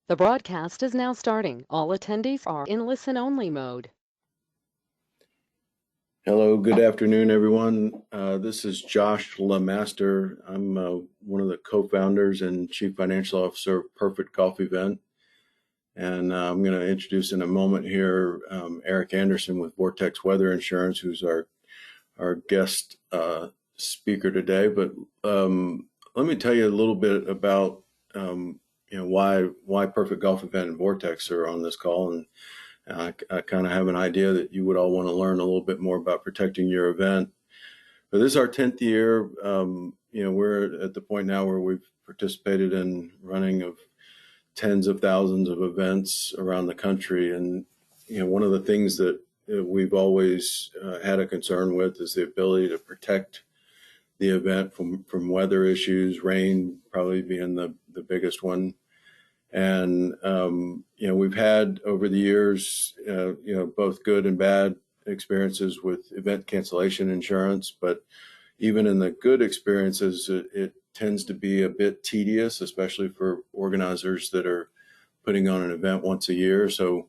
The broadcast is now starting. All attendees are in listen-only mode. Hello, good afternoon, everyone. This is Josh LeMaster. I'm one of the co-founders and chief financial officer of Perfect Golf Event. And I'm going to introduce in a moment here Eric Anderson with Vortex Weather Insurance, who's our guest speaker today. But let me tell you a little bit about why Perfect Golf Event and Vortex are on this call. And I kind of have an idea that you would all want to learn a little bit more about protecting your event. But this is our 10th year. We're at the point now where we've participated in running of tens of thousands of events around the country. And, one of the things that we've always had a concern with is the ability to protect the event from weather issues, rain probably being the biggest one. And, we've had over the years, both good and bad experiences with event cancellation insurance. But even in the good experiences, it tends to be a bit tedious, especially for organizers that are putting on an event once a year. So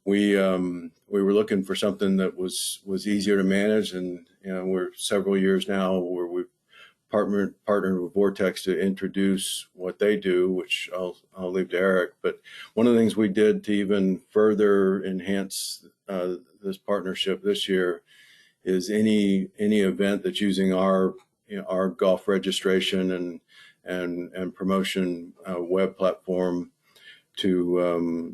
we were looking for something that was easier to manage. And, we're several years now where we've partnered with Vortex to introduce what they do, which I'll leave to Eric. But one of the things we did to even further enhance this partnership this year is any event that's using our golf registration and promotion web platform to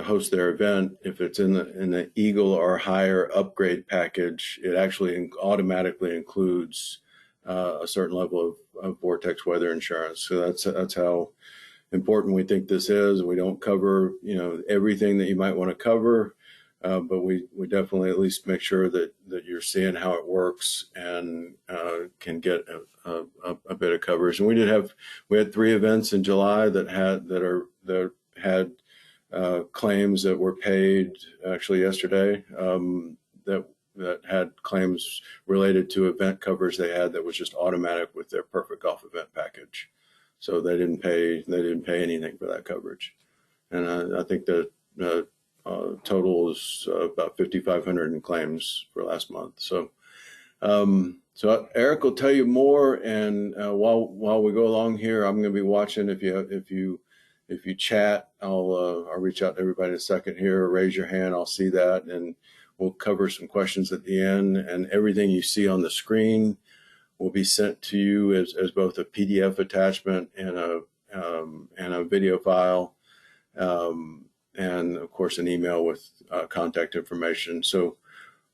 host their event. If it's in the Eagle or higher upgrade package, it actually automatically includes a certain level of Vortex weather insurance. So that's how important we think this is. We don't cover everything that you might want to cover, but we definitely at least make sure that you're seeing how it works and can get a bit of coverage. And we had 3 events in July that had claims that were paid actually yesterday that had claims related to event coverage they had that was just automatic with their Perfect Golf Event package. So they didn't pay anything for that coverage. And I think the total is about 5,500 in claims for last month. So Eric will tell you more. And while we go along here, I'm going to be watching. If you chat, I'll reach out to everybody in a second here. Raise your hand. I'll see that, and we'll cover some questions at the end. And everything you see on the screen will be sent to you as both a PDF attachment and a video file, and of course an email with contact information. So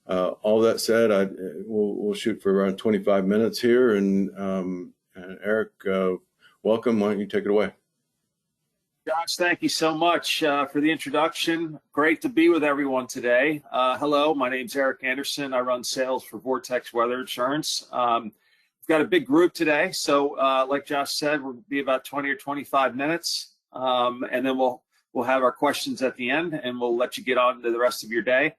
all that said, we'll shoot for around 25 minutes here. And Eric, welcome. Why don't you take it away? Josh, thank you so much for the introduction. Great to be with everyone today. Hello, my name's Eric Anderson. I run sales for Vortex Weather Insurance. We've got a big group today, so like Josh said, we'll be about 20 or 25 minutes, and then we'll have our questions at the end, and we'll let you get on to the rest of your day.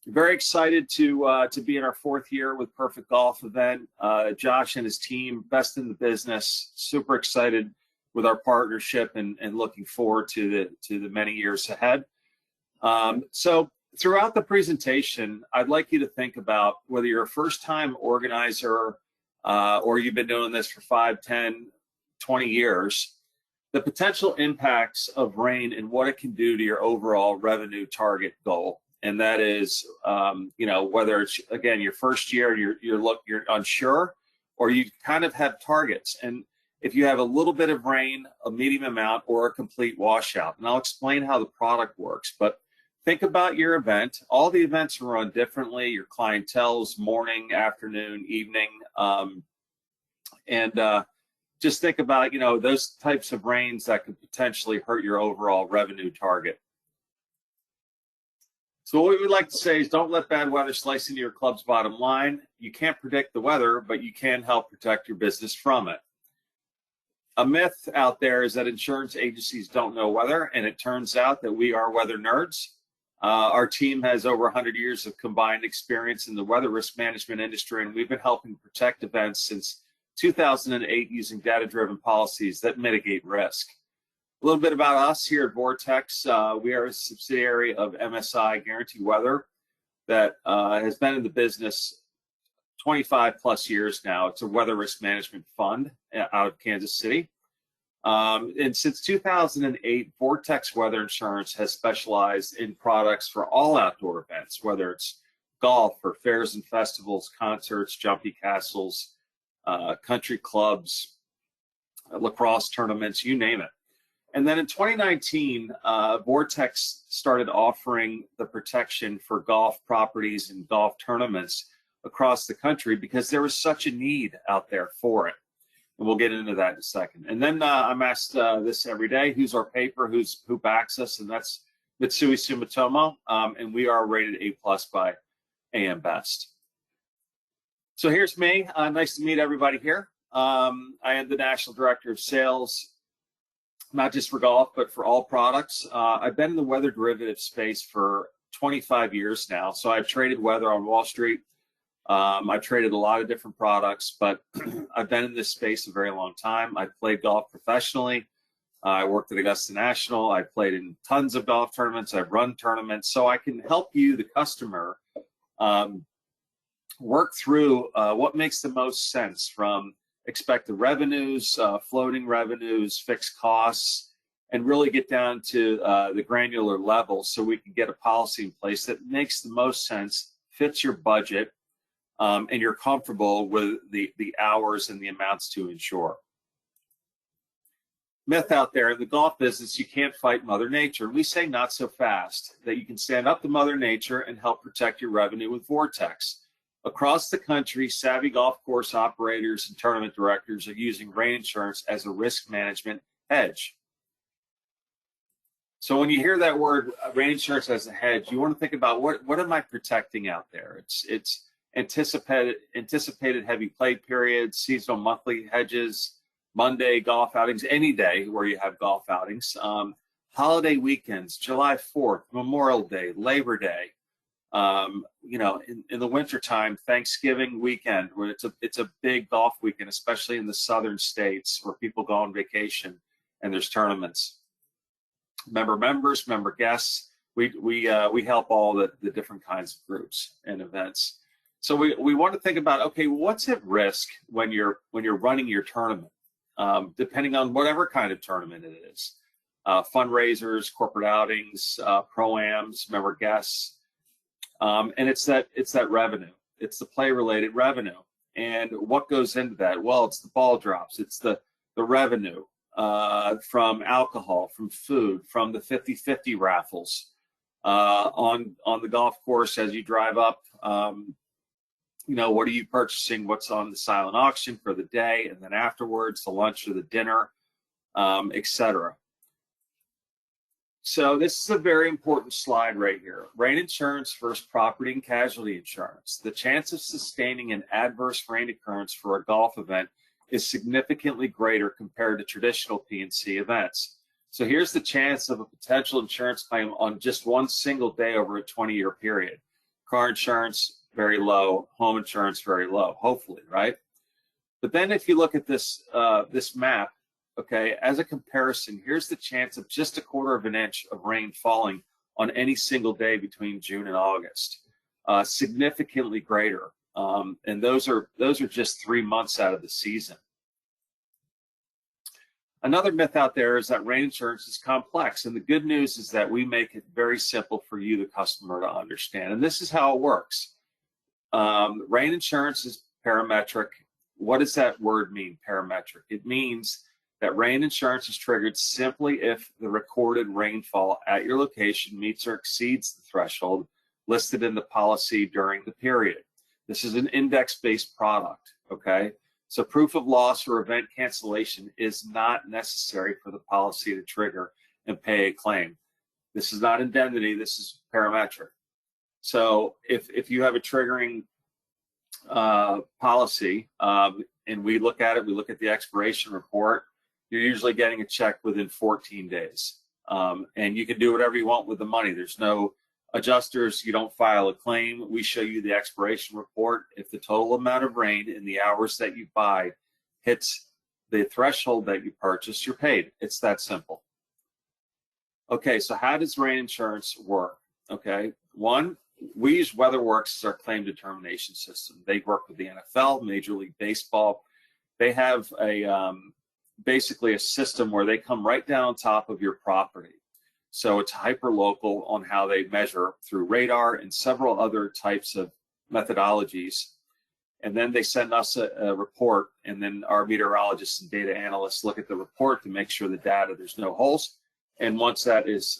Very excited to be in our 4th year with Perfect Golf Event. Josh and his team, best in the business. Super excited with our partnership and looking forward to the many years ahead. So throughout the presentation, I'd like you to think about whether you're a first-time organizer or you've been doing this for 5, 10, 20 years, the potential impacts of rain and what it can do to your overall revenue target goal. And that is, whether it's, again, your first year, you're unsure, or you kind of have targets. And if you have a little bit of rain, a medium amount, or a complete washout. And I'll explain how the product works. But think about your event. All the events are run differently. Your clientele's morning, afternoon, evening. Just think about, those types of rains that could potentially hurt your overall revenue target. So what we would like to say is don't let bad weather slice into your club's bottom line. You can't predict the weather, but you can help protect your business from it. A myth out there is that insurance agencies don't know weather, and it turns out that we are weather nerds. Our team has over 100 years of combined experience in the weather risk management industry, and we've been helping protect events since 2008 using data-driven policies that mitigate risk. A little bit about us here at Vortex. We are a subsidiary of MSI Guaranteed Weather that has been in the business 25 plus years now. It's a weather risk management fund out of Kansas City. And since 2008, Vortex Weather Insurance has specialized in products for all outdoor events, whether it's golf or fairs and festivals, concerts, jumpy castles, country clubs, lacrosse tournaments, you name it. And then in 2019, Vortex started offering the protection for golf properties and golf tournaments across the country because there was such a need out there for it. And we'll get into that in a second. And then I'm asked this every day, who's our paper, who backs us, and that's Mitsui Sumitomo, and we are rated A+ by AM Best. So here's me. Nice to meet everybody here. I am the National Director of Sales, not just for golf, but for all products. I've been in the weather derivative space for 25 years now. So I've traded weather on Wall Street. I've traded a lot of different products, but I've been in this space a very long time. I've played golf professionally. I worked at Augusta National. I played in tons of golf tournaments. I've run tournaments. So I can help you, the customer, work through what makes the most sense from expected revenues, floating revenues, fixed costs, and really get down to the granular level so we can get a policy in place that makes the most sense, fits your budget, and you're comfortable with the hours and the amounts to insure. Myth out there in the golf business, you can't fight Mother Nature. We say not so fast, that you can stand up to Mother Nature and help protect your revenue with Vortex. Across the country, savvy golf course operators and tournament directors are using rain insurance as a risk management hedge. So when you hear that word, rain insurance as a hedge, you want to think about what am I protecting out there? It's anticipated heavy play periods, seasonal monthly hedges, Monday golf outings, any day where you have golf outings, holiday weekends, July 4th, Memorial Day, Labor Day. You know, in the wintertime, Thanksgiving weekend, where it's a big golf weekend, especially in the southern states where people go on vacation and there's tournaments. Members, member guests, we help all the different kinds of groups and events. So we want to think about, okay, what's at risk when you're running your tournament, depending on whatever kind of tournament it is, fundraisers, corporate outings, pro-ams, member guests. And it's that revenue. It's the play-related revenue. And what goes into that? Well, it's the ball drops. It's the revenue from alcohol, from food, from the 50-50 raffles on the golf course as you drive up. You know, what are you purchasing? What's on the silent auction for the day, and then afterwards, the lunch or the dinner, etc. So this is a very important slide right here. Rain insurance versus property and casualty insurance. The chance of sustaining an adverse rain occurrence for a golf event is significantly greater compared to traditional P&C events. So here's the chance of a potential insurance claim on just one single day over a 20-year period. Car insurance, very low. Home insurance, very low, hopefully, right? But then if you look at this, this map, okay, as a comparison, here's the chance of just 1/4 of an inch of rain falling on any single day between June and August, significantly greater. And those are just 3 months out of the season. Another myth out there is that rain insurance is complex, and the good news is that we make it very simple for you, the customer, to understand. And this is how it works. Rain insurance is parametric. What does that word mean, parametric? It means that rain insurance is triggered simply if the recorded rainfall at your location meets or exceeds the threshold listed in the policy during the period. This is an index-based product, okay? So proof of loss or event cancellation is not necessary for the policy to trigger and pay a claim. This is not indemnity, this is parametric. So if you have a triggering policy and we look at it, we look at the expiration report, you're usually getting a check within 14 days. And you can do whatever you want with the money. There's no adjusters, you don't file a claim. We show you the expiration report. If the total amount of rain in the hours that you buy hits the threshold that you purchased, you're paid. It's that simple. Okay, so how does rain insurance work? Okay, one, we use WeatherWorks as our claim determination system. They work with the NFL, Major League Baseball. They have a basically a system where they come right down on top of your property. So it's hyper local on how they measure through radar and several other types of methodologies. And then they send us a report, and then our meteorologists and data analysts look at the report to make sure the data, there's no holes. And once that is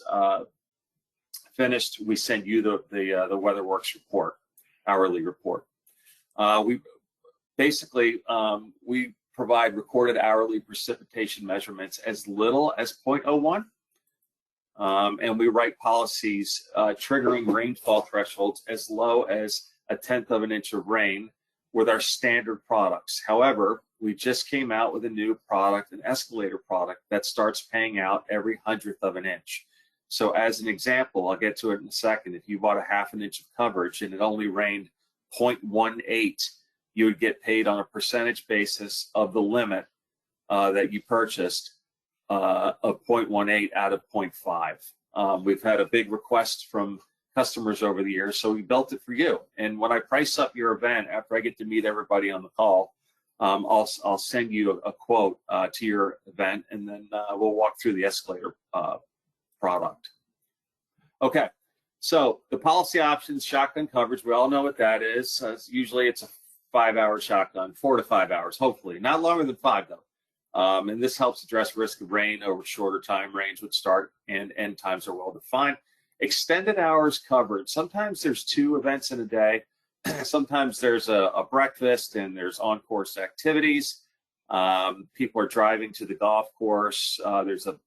finished, we send you the WeatherWorks report, hourly report. We basically, we provide recorded hourly precipitation measurements as little as 0.01. And we write policies triggering rainfall thresholds as low as 1/10 of an inch of rain with our standard products. However, we just came out with a new product, an escalator product, that starts paying out every 100th of an inch. So as an example, I'll get to it in a second. If you bought a 1/2 inch of coverage and it only rained 0.18, you would get paid on a percentage basis of the limit that you purchased of 0.18 out of 0.5. We've had a big request from customers over the years, so we built it for you. And when I price up your event, after I get to meet everybody on the call, I'll send you a quote to your event, and then we'll walk through the escalator product. Okay, so the policy options, shotgun coverage, we all know what that is. Usually it's a 5-hour shotgun, 4 to 5 hours, hopefully. Not longer than 5, though. And this helps address risk of rain over shorter time. Range would start and end times are well defined. Extended hours coverage. Sometimes there's 2 events in a day. Sometimes there's a breakfast and there's on-course activities. People are driving to the golf course. There's a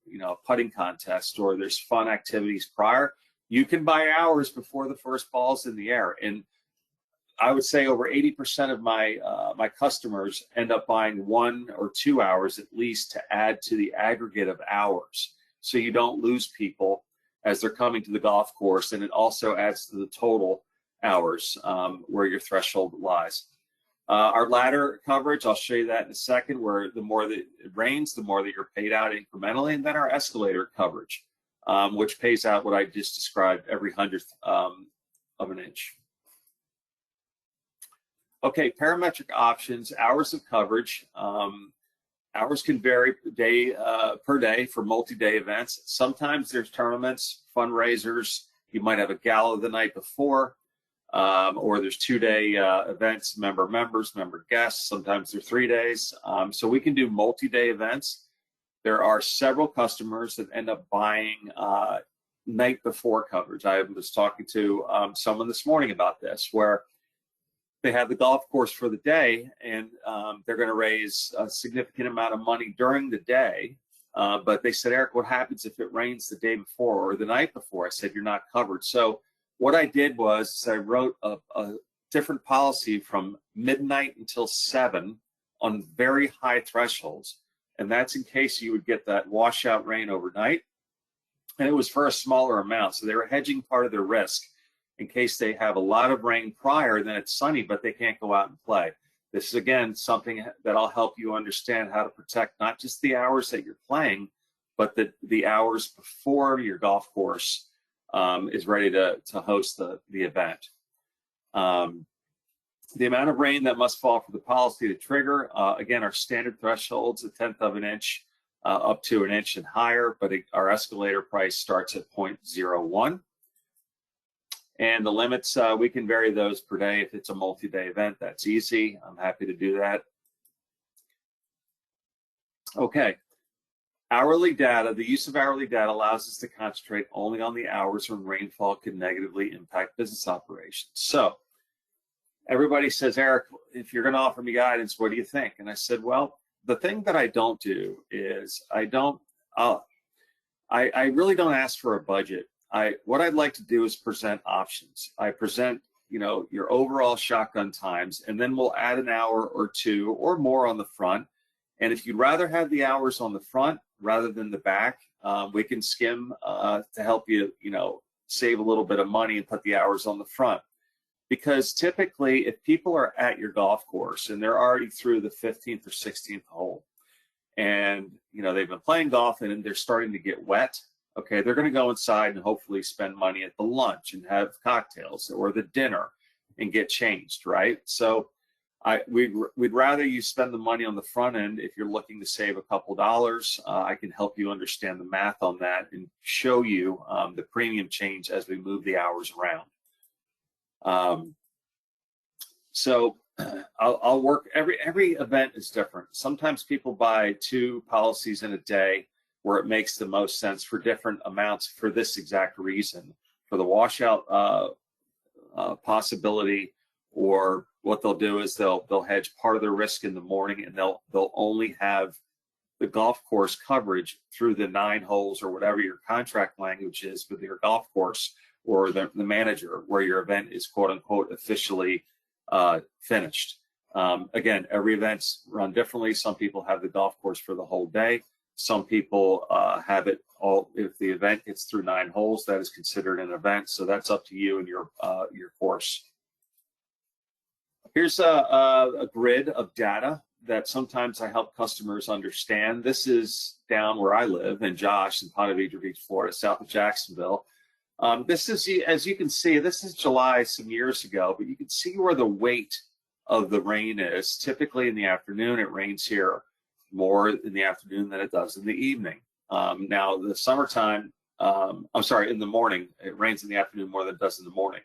putting contest, or there's fun activities prior. You can buy hours before the first ball's in the air. And I would say over 80% of my customers end up buying 1 or 2 hours at least to add to the aggregate of hours, so you don't lose people as they're coming to the golf course, and it also adds to the total hours where your threshold lies. Our ladder coverage, I'll show you that in a second, where the more that it rains, the more that you're paid out incrementally, and then our escalator coverage, which pays out what I just described, every 100th of an inch. Okay, parametric options, hours of coverage. Hours can vary per day for multi-day events. Sometimes there's tournaments, fundraisers. You might have a gala the night before, or there's 2-day events, members, member guests. Sometimes they're 3 days. So we can do multi-day events. There are several customers that end up buying night before coverage. I was talking to someone this morning about this, where they have the golf course for the day, and they're going to raise a significant amount of money during the day. But they said, Eric, what happens if it rains the day before or the night before? I said, you're not covered. So what I did was I wrote a different policy from midnight until 7 on very high thresholds. And that's in case you would get that washout rain overnight. And it was for a smaller amount. So they were hedging part of their risk in case they have a lot of rain prior, then it's sunny, but they can't go out and play. This is, again, something that I'll help you understand how to protect not just the hours that you're playing, but the hours before your golf course is ready to host the event. The amount of rain that must fall for the policy to trigger, again, our standard thresholds, 1/10 of an inch up to an inch and higher, but our escalator price starts at 0.01. And the limits, we can vary those per day. If it's a multi-day event, that's easy. I'm happy to do that. Okay, hourly data. The use of hourly data allows us to concentrate only on the hours when rainfall can negatively impact business operations. So everybody says, Eric, if you're going to offer me guidance, what do you think? And I said, well, the thing that I don't do is I really don't ask for a budget. What I'd like to do is present options. I present, your overall shotgun times, and then we'll add an hour or 2 or more on the front. And if you'd rather have the hours on the front rather than the back, we can skim to help you, save a little bit of money and put the hours on the front. Because typically, if people are at your golf course and they're already through the 15th or 16th hole, and they've been playing golf and they're starting to get wet, Okay, they're going to go inside and hopefully spend money at the lunch and have cocktails or the dinner and get changed, right? So we'd rather you spend the money on the front end. If you're looking to save a couple dollars, I can help you understand the math on that and show you the premium change as we move the hours around. So I'll work, every event is different. Sometimes people buy 2 policies in a day where it makes the most sense for different amounts for this exact reason. For the washout possibility, or what they'll do is they'll hedge part of their risk in the morning, and they'll only have the golf course coverage through the 9 holes or whatever your contract language is with your golf course or the manager, where your event is quote unquote officially finished. Again, every event's run differently. Some people have the golf course for the whole day. Some people have it all. If the event gets through 9 holes, that is considered an event. So that's up to you and your course. Here's a grid of data that sometimes I help customers understand. This is down where I live in Josh in Ponte Vedra Beach, Florida, south of Jacksonville. This is, as you can see, this is July some years ago, but you can see where the weight of the rain is. Typically in the afternoon, it rains here more in the afternoon than it does in the evening. Now, the summertime, I'm sorry, in the morning, it rains in the afternoon more than it does in the morning.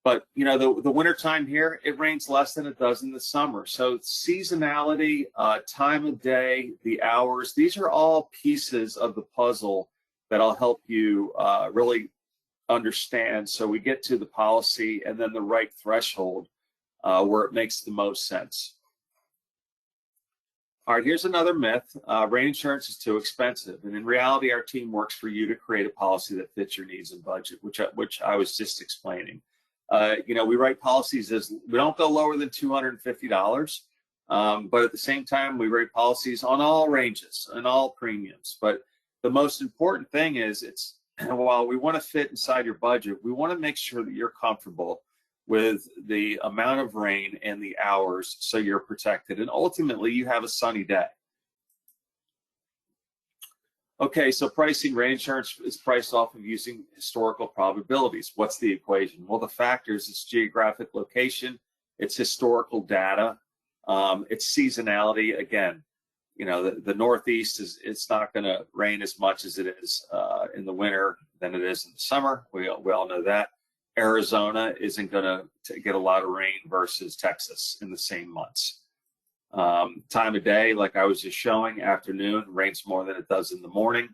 But, you know, the wintertime here, it rains less than it does in the summer. So seasonality, time of day, the hours, these are all pieces of the puzzle that I'll help you really understand, so we get to the policy and then the right threshold where it makes the most sense. All right, here's another myth. Rain insurance is too expensive. And in reality, our team works for you to create a policy that fits your needs and budget, which I was just explaining. You know, we write policies as, we don't go lower than $250, but at the same time, we write policies on all ranges and all premiums. But the most important thing is, it's, while we want to fit inside your budget, we want to make sure that you're comfortable with the amount of rain and the hours, so you're protected, and ultimately you have a sunny day. Okay, so pricing rain insurance is priced off of using historical probabilities. What's the equation? Well, the factors: it's geographic location, it's historical data, it's seasonality. Again, you know, the Northeast it's not going to rain as much as it is in the winter than it is in the summer. We all know that. Arizona isn't going to get a lot of rain versus Texas in the same months. Time of day, like I was just showing, afternoon rains more than it does in the morning.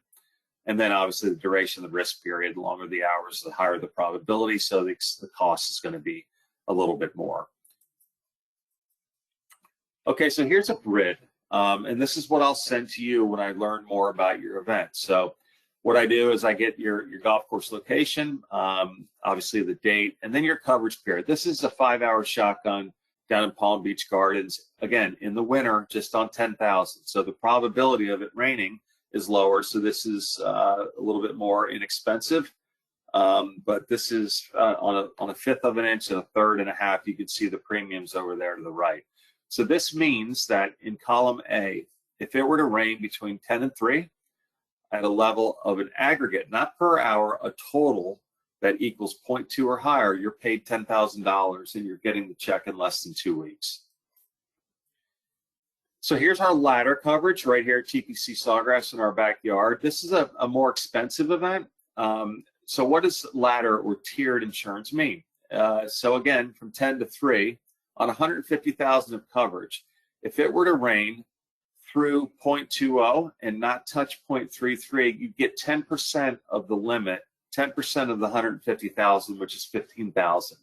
And then obviously the duration of the risk period, the longer the hours, the higher the probability, so the cost is going to be a little bit more. Okay, so here's a grid, and this is what I'll send to you when I learn more about your event. So what I do is I get your golf course location, obviously the date, and then your coverage period. This is a 5-hour shotgun down in Palm Beach Gardens, again, in the winter, just on 10,000. So the probability of it raining is lower, so this is a little bit more inexpensive. But this is on a 1/5 of an inch and a 1/3 and a half. You can see the premiums over there to the right. So this means that in column A, if it were to rain between 10 and 3, at a level of an aggregate, not per hour, a total that equals 0.2 or higher, you're paid $10,000 and you're getting the check in less than 2 weeks. So here's our ladder coverage right here at TPC Sawgrass in our backyard. This is a more expensive event. So what does ladder or tiered insurance mean? So again, from 10 to 3, on 150,000 of coverage, if it were to rain through 0.20 and not touch 0.33, you get 10% of the limit, 10% of the 150,000, which is 15,000.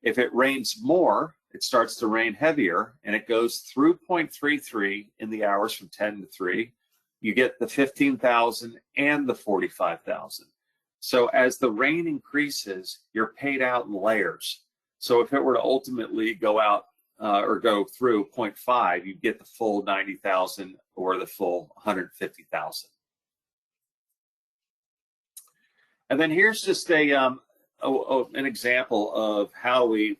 If it rains more, it starts to rain heavier, and it goes through 0.33 in the hours from 10 to 3. You get the 15,000 and the 45,000. So as the rain increases, you're paid out in layers. So if it were to ultimately go out or go through 0.5, you get the full 90,000 or the full 150,000. And then here's just an example of how we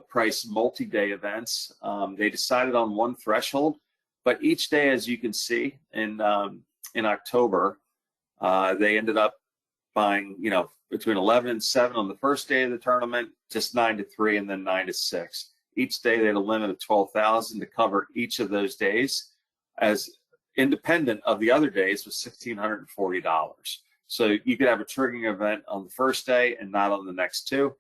price multi-day events. They decided on one threshold, but each day, as you can see, in October, They ended up buying, between 11 and 7 on the first day of the tournament, just 9 to 3, and then 9 to 6. Each day they had a limit of 12,000 to cover each of those days, as independent of the other days was $1,640. So you could have a triggering event on the first day and not on the next two.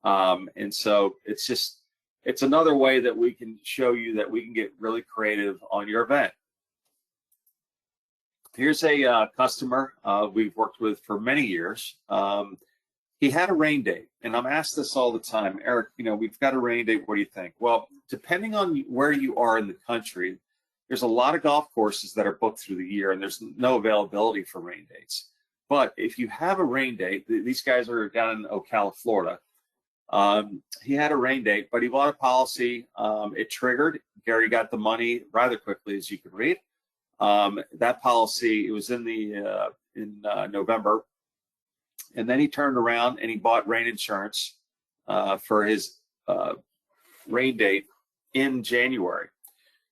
And so it's another way that we can show you that we can get really creative on your event. Here's a customer we've worked with for many years. He had a rain date, and I'm asked this all the time, Eric, we've got a rain date, what do you think? Well, depending on where you are in the country, there's a lot of golf courses that are booked through the year, and there's no availability for rain dates. But if you have a rain date, these guys are down in Ocala, Florida. He had a rain date, but he bought a policy. It triggered. Gary got the money rather quickly, as you can read. That policy, it was in November, and then he turned around and he bought rain insurance for his rain date in January.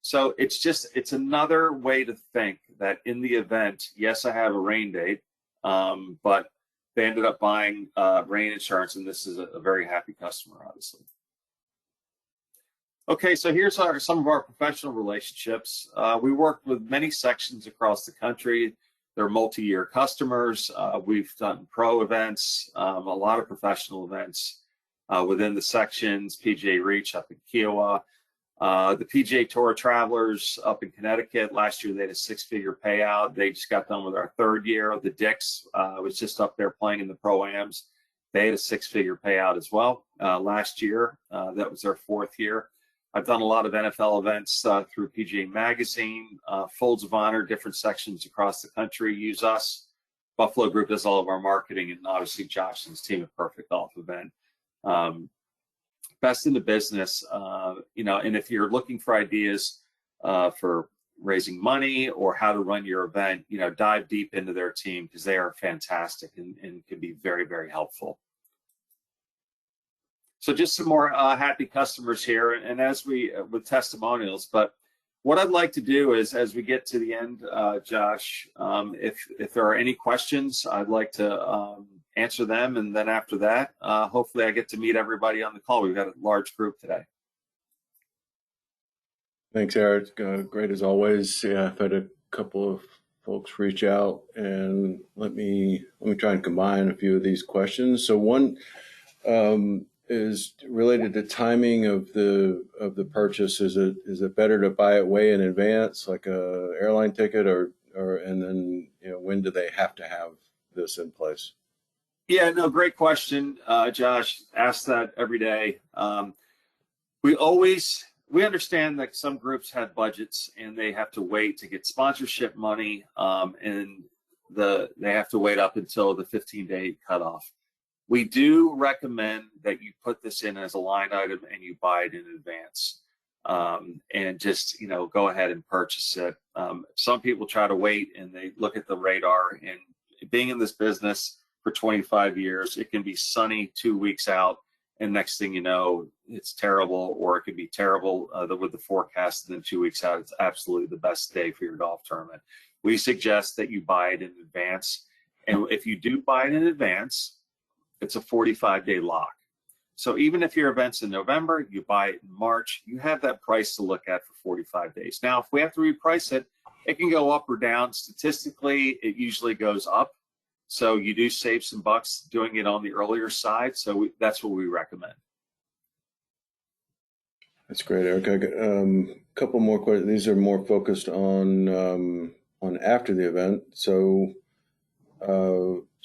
So it's another way to think that in the event, yes, I have a rain date, but they ended up buying rain insurance, and this is a very happy customer, obviously. Okay, so here's some of our professional relationships. We work with many sections across the country. They're multi-year customers. We've done pro events, a lot of professional events within the sections, PGA Reach up in Kiowa, the PGA Tour Travelers up in Connecticut. Last year they had a 6-figure payout. They just got done with our 3rd year. The Dicks was just up there playing in the Pro-Ams. They had a 6-figure payout as well last year. That was their 4th year. I've done a lot of NFL events through PGA Magazine, Folds of Honor, different sections across the country use us. Buffalo Group does all of our marketing, and obviously Josh and his team at Perfect Golf Event. Best in the business, and if you're looking for ideas for raising money or how to run your event, dive deep into their team, because they are fantastic and can be very, very helpful. So just some more happy customers here, and as with testimonials. But what I'd like to do is, as we get to the end, Josh, if there are any questions, I'd like to answer them, and then after that, hopefully I get to meet everybody on the call. We've got a large group today. Thanks, Eric. Great as always. Yeah, I've had a couple of folks reach out, and let me try and combine a few of these questions. So one is related to timing of the purchase. Is it better to buy it way in advance, like a airline ticket, or and then when do they have to have this in place? Yeah, no, great question, Josh. Ask that every day. We understand that some groups have budgets and they have to wait to get sponsorship money, and they have to wait up until the 15-day cutoff. We do recommend that you put this in as a line item and you buy it in advance, and just go ahead and purchase it. Some people try to wait and they look at the radar, and being in this business for 25 years, it can be sunny 2 weeks out, and next thing you know, it's terrible, or it could be terrible with the forecast, and then 2 weeks out, it's absolutely the best day for your golf tournament. We suggest that you buy it in advance, and if you do buy it in advance, it's a 45-day lock. So even if your event's in November, you buy it in March, you have that price to look at for 45 days. Now, if we have to reprice it, it can go up or down. Statistically, it usually goes up. So you do save some bucks doing it on the earlier side. So that's what we recommend. That's great, Eric. I got a couple more questions. These are more focused on after the event. So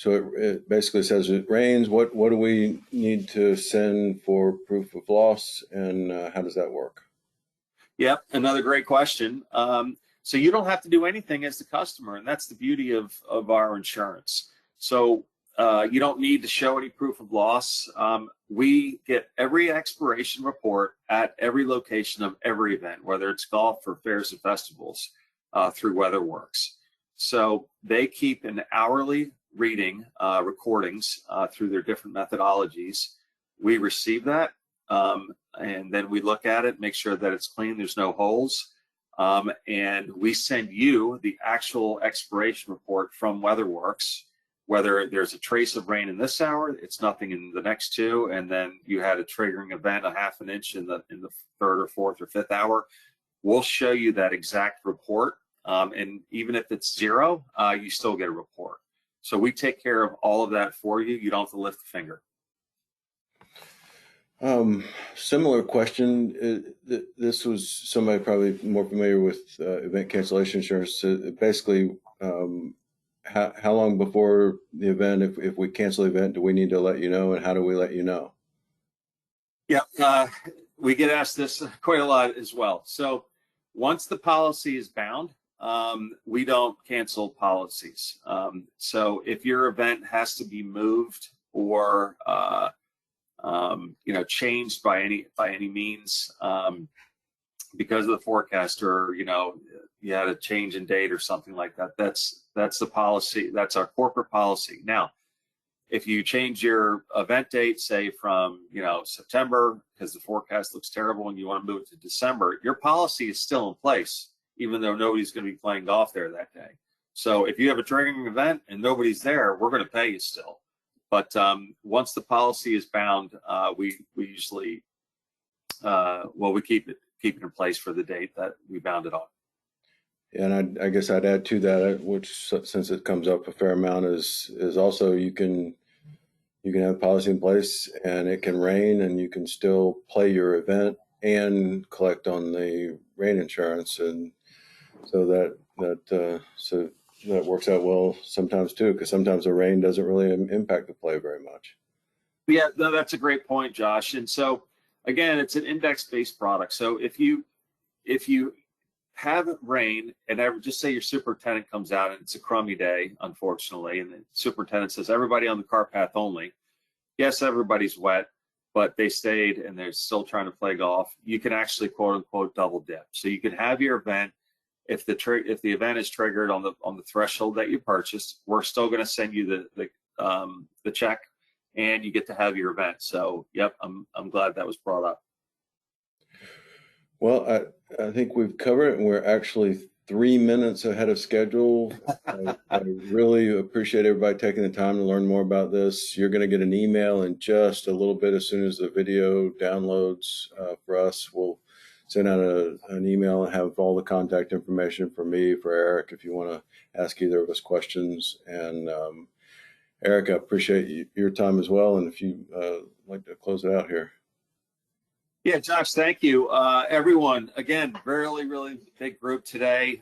it basically says it rains. What do we need to send for proof of loss, and how does that work? Yep, another great question. So you don't have to do anything as the customer, and that's the beauty of our insurance. So you don't need to show any proof of loss. We get every expiration report at every location of every event, whether it's golf or fairs and festivals, through WeatherWorks. So they keep an hourly reading recordings through their different methodologies. We receive that, and then we look at it, make sure that it's clean, there's no holes. and we send you the actual expiration report from WeatherWorks, whether there's a trace of rain in this hour, it's nothing in the next two, and then you had a triggering event, a half an inch in the third or fourth or fifth hour. We'll show you that exact report, and even if it's zero, you still get a report. So we take care of all of that for you. You don't have to lift a finger. Similar question. This was somebody probably more familiar with event cancellation insurance. Basically, how long before the event, if we cancel the event, do we need to let you know, and how do we let you know? Yeah, we get asked this quite a lot as well. So once the policy is bound, we don't cancel policies. So if your event has to be moved or changed by any means because of the forecast, or you had a change in date or something like that, that's the policy. That's our corporate policy. Now, if you change your event date, say from September, because the forecast looks terrible and you want to move it to December, your policy is still in place, even though nobody's going to be playing golf there that day. So if you have a triggering event and nobody's there, we're going to pay you still. But once the policy is bound, we usually we keep it in place for the date that we bound it on. And I guess I'd add to that, which since it comes up a fair amount, is also you can have policy in place and it can rain and you can still play your event and collect on the rain insurance, and so that works out well sometimes too, because sometimes the rain doesn't really impact the play very much. Yeah, no, that's a great point, Josh. And so again, it's an index-based product. So if you have rain, and just say your superintendent comes out and it's a crummy day, unfortunately, and the superintendent says everybody on the cart path only. Yes, everybody's wet, but they stayed and they're still trying to play golf. You can actually quote unquote double dip. So you can have your event. If the event is triggered on the threshold that you purchased, we're still going to send you the check, and you get to have your event. So, yep, I'm glad that was brought up. Well, I think we've covered it, and we're actually 3 minutes ahead of schedule. I really appreciate everybody taking the time to learn more about this. You're going to get an email in just a little bit as soon as the video downloads for us. We'll send out an email and have all the contact information for me, for Eric, if you want to ask either of us questions. And Eric, I appreciate your time as well. And if you like to close it out here. Yeah, Josh, thank you. Everyone, again, really big group today.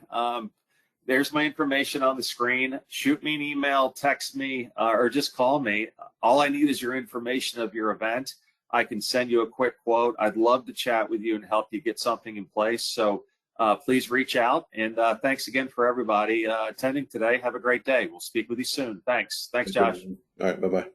There's my information on the screen. Shoot me an email, text me, or just call me. All I need is your information of your event. I can send you a quick quote. I'd love to chat with you and help you get something in place. So please reach out. And thanks again for everybody attending today. Have a great day. We'll speak with you soon. Thanks. Thanks, Josh. All right. Bye-bye.